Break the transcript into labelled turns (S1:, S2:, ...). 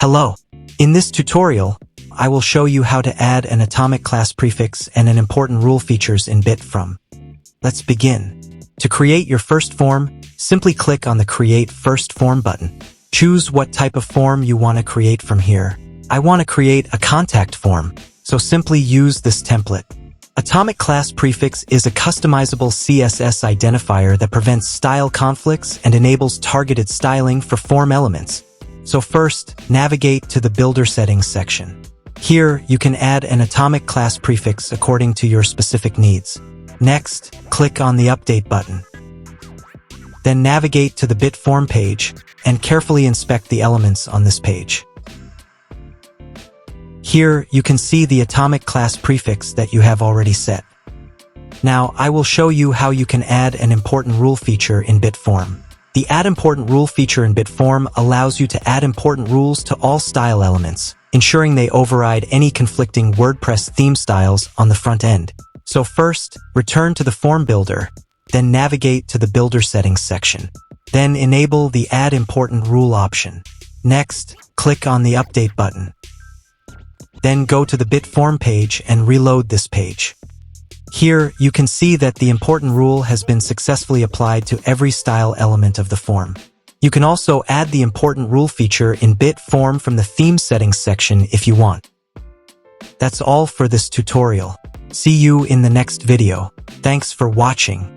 S1: Hello. In this tutorial, I will show you how to add an atomic class prefix and an important rule features in BitForm. Let's begin. To create your first form, simply click on the Create First Form button. Choose what type of form you want to create from here. I want to create a contact form, so simply use this template. Atomic Class Prefix is a customizable CSS identifier that prevents style conflicts and enables targeted styling for form elements. So first, navigate to the Builder Settings section. Here, you can add an atomic class prefix according to your specific needs. Next, click on the Update button. Then navigate to the BitForm page and carefully inspect the elements on this page. Here, you can see the atomic class prefix that you have already set. Now, I will show you how you can add an important rule feature in BitForm. The Add Important Rule feature in BitForm allows you to add important rules to all style elements, ensuring they override any conflicting WordPress theme styles on the front end. So first, return to the Form Builder, then navigate to the Builder Settings section. Then enable the Add Important Rule option. Next, click on the Update button. Then go to the BitForm page and reload this page. Here, you can see that the important rule has been successfully applied to every style element of the form. You can also add the important rule feature in BitForm from the Theme Settings section if you want. That's all for this tutorial. See you in the next video. Thanks for watching.